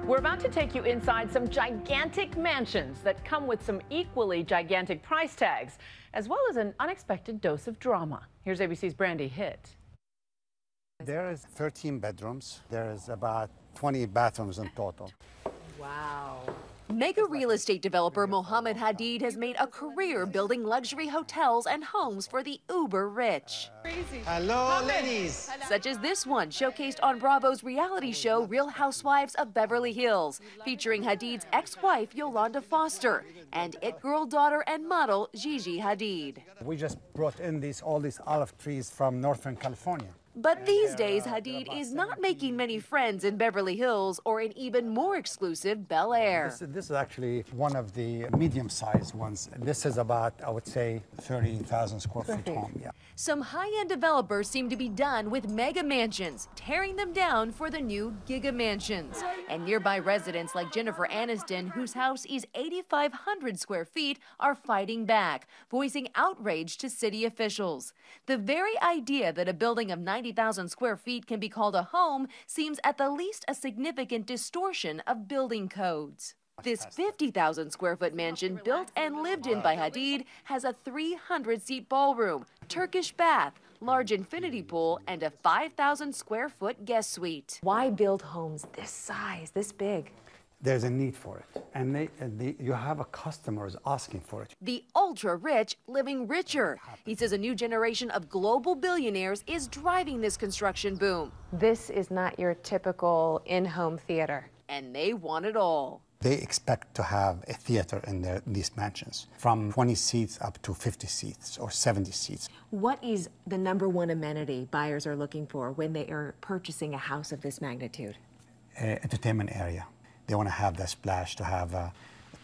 We're about to take you inside some gigantic mansions that come with some equally gigantic price tags, as well as an unexpected dose of drama. Here's ABC's Brandy Hitt. There is 13 bedrooms. There is about 20 bathrooms in total. Wow. Mega real estate developer Mohammed Hadid has made a career building luxury hotels and homes for the uber rich. Crazy. Hello, ladies. Such as this one, showcased on Bravo's reality show Real Housewives of Beverly Hills, featuring Hadid's ex-wife Yolanda Foster and it girl daughter and model Gigi Hadid. We just brought in all these olive trees from Northern California. But these days, Hadid is not making many friends in Beverly Hills or in even more exclusive Bel Air. This is actually one of the medium-sized ones. This is about, I would say, 30,000 square foot home. Yeah. Some high-end developers seem to be done with mega mansions, tearing them down for the new Giga mansions. And nearby residents like Jennifer Aniston, whose house is 8,500 square feet, are fighting back, voicing outrage to city officials. The very idea that a building of 90,000 square feet can be called a home seems at the least a significant distortion of building codes. This 50,000 square foot mansion, built and lived in by Hadid, has a 300-seat ballroom, Turkish bath, large infinity pool, and a 5,000 square foot guest suite. Why build homes this size, this big? There's a need for it, and you have a customers asking for it. The ultra-rich living richer. He says a new generation of global billionaires is driving this construction boom. This is not your typical in-home theater. And they want it all. They expect to have a theater in these mansions, from 20 seats up to 50 seats or 70 seats. What is the #1 amenity buyers are looking for when they are purchasing a house of this magnitude? Entertainment area. They want to have the splash, to have a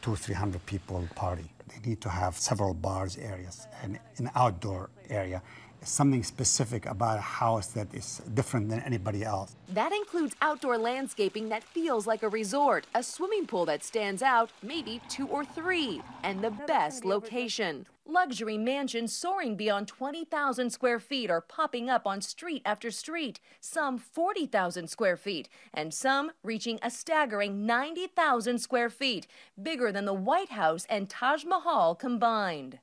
200-300 people party. They need to have several bars areas and an outdoor area. Something specific about a house that is different than anybody else. That includes outdoor landscaping that feels like a resort, a swimming pool that stands out, maybe 2 or 3, and the best location. Luxury mansions soaring beyond 20,000 square feet are popping up on street after street, some 40,000 square feet, and some reaching a staggering 90,000 square feet, bigger than the White House and Taj Mahal combined.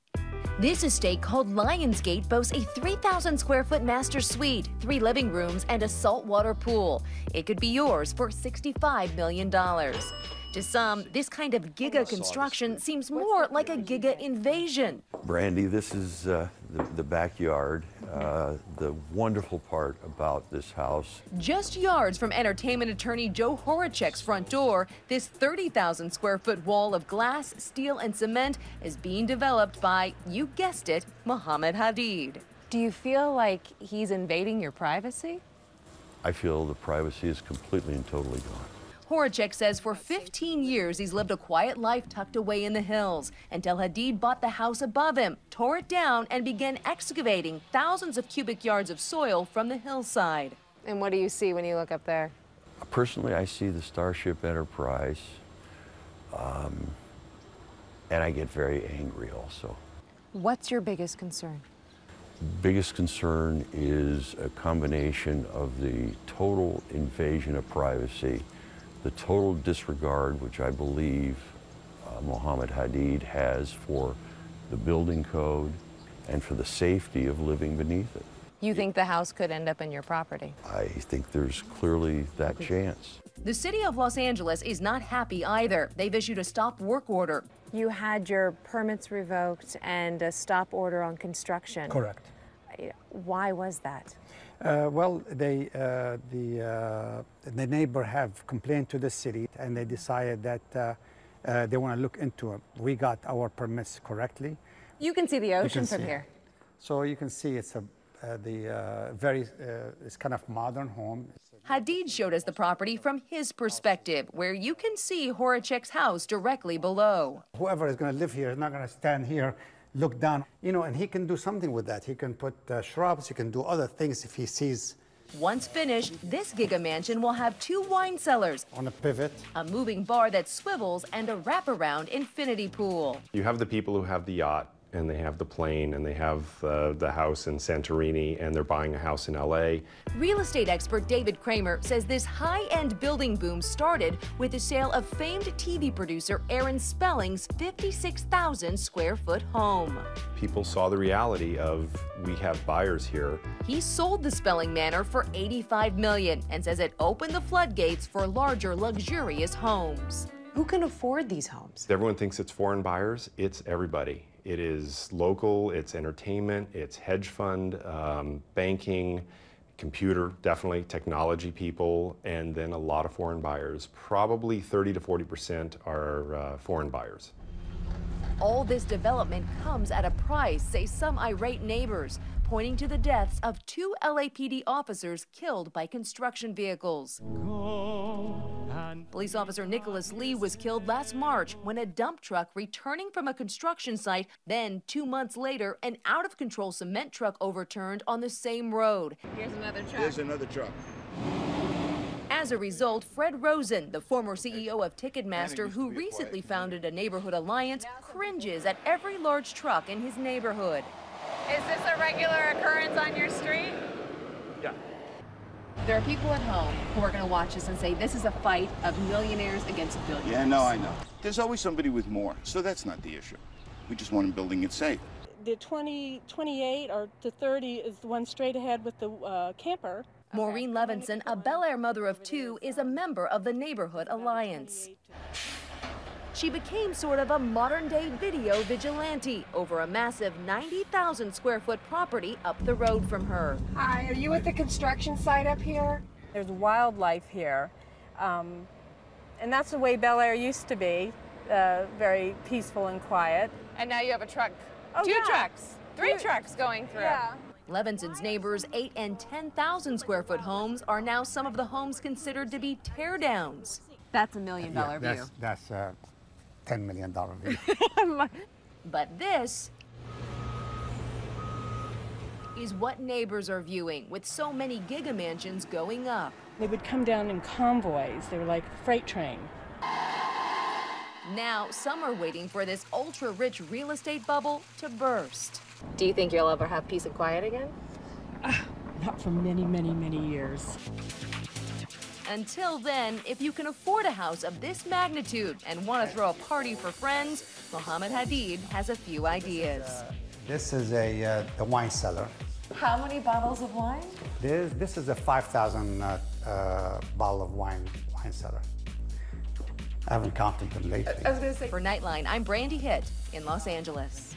This estate, called Lionsgate, boasts a 3,000 square foot master suite, 3 living rooms, and a saltwater pool. It could be yours for $65 million. To some, this kind of giga construction seems more like a giga invasion. Brandy, this is the backyard. The wonderful part about this house. Just yards from entertainment attorney Joe Horacek's front door, this 30,000 square foot wall of glass, steel, and cement is being developed by, you guessed it, Mohammed Hadid. Do you feel like he's invading your privacy? I feel the privacy is completely and totally gone. Horacek says for 15 years he's lived a quiet life tucked away in the hills until Hadid bought the house above him, tore it down, and began excavating thousands of cubic yards of soil from the hillside. And what do you see when you look up there? Personally, I see the Starship Enterprise, and I get very angry also. What's your biggest concern? Biggest concern is a combination of the total invasion of privacy, the total disregard, which I believe Mohammed Hadid has for the building code and for the safety of living beneath it. You think the house could end up in your property? I think there's clearly that chance. The city of Los Angeles is not happy either. They've issued a stop work order. You had your permits revoked and a stop order on construction. Correct. Why was that? Well, the neighbor have complained to the city, and they decided that they want to look into it. We got our permits correctly. You can see the ocean from here. So you can see it's it's kind of modern home. Hadid showed us the property from his perspective, where you can see Horacek's house directly below. Whoever is going to live here is not going to stand here, look down, and he can do something with that. He can put shrubs, he can do other things if he sees. Once finished, this Giga mansion will have 2 wine cellars, on a pivot, a moving bar that swivels, and a wraparound infinity pool. You have the people who have the yacht, and they have the plane, and they have the house in Santorini, and they're buying a house in LA. Real estate expert David Kramer says this high-end building boom started with the sale of famed TV producer Aaron Spelling's 56,000 square foot home. People saw the reality of, we have buyers here. He sold the Spelling Manor for $85 million and says it opened the floodgates for larger, luxurious homes. Who can afford these homes? Everyone thinks it's foreign buyers. It's everybody. It is local, it's entertainment, it's hedge fund, banking, computer, definitely, technology people, and then a lot of foreign buyers. Probably 30 to 40% are foreign buyers. All this development comes at a price, say some irate neighbors, pointing to the deaths of 2 LAPD officers killed by construction vehicles. Police officer Nicholas Lee was killed last March when a dump truck returning from a construction site, then 2 months later, an out-of-control cement truck overturned on the same road. Here's another truck. Here's another truck. As a result, Fred Rosen, the former CEO of Ticketmaster, who recently founded a neighborhood alliance, cringes at every large truck in his neighborhood. Is this a regular occurrence on your street? Yeah. There are people at home who are going to watch this and say this is a fight of millionaires against billionaires. Yeah, no, I know. There's always somebody with more, so that's not the issue. We just want them building it safe. The 28 or to 30 is the one straight ahead with the camper. Maureen Levinson, a Bel Air mother of 2, is a member of the Neighborhood Alliance. She became sort of a modern-day video vigilante over a massive 90,000 square foot property up the road from her. Hi, are you at the construction site up here? There's wildlife here, and that's the way Bel Air used to be, very peaceful and quiet. And now you have a truck. Oh, 2 yeah. trucks. 3 trucks going through. Yeah. Levinson's neighbors' 8 and 10,000 square foot homes are now some of the homes considered to be teardowns. That's $1 million view. That's a $10 million view. But this is what neighbors are viewing, with so many Giga mansions going up. They would come down in convoys. They were like a freight train. Now, some are waiting for this ultra-rich real estate bubble to burst. Do you think you'll ever have peace and quiet again? Not for many, many, many years. Until then, if you can afford a house of this magnitude and want to throw a party for friends, Mohammed Hadid has a few ideas. This is the wine cellar. How many bottles of wine? This is a 5,000 bottle of wine cellar. I haven't counted them lately. I was going to say. For Nightline, I'm Brandy Hitt in Los Angeles.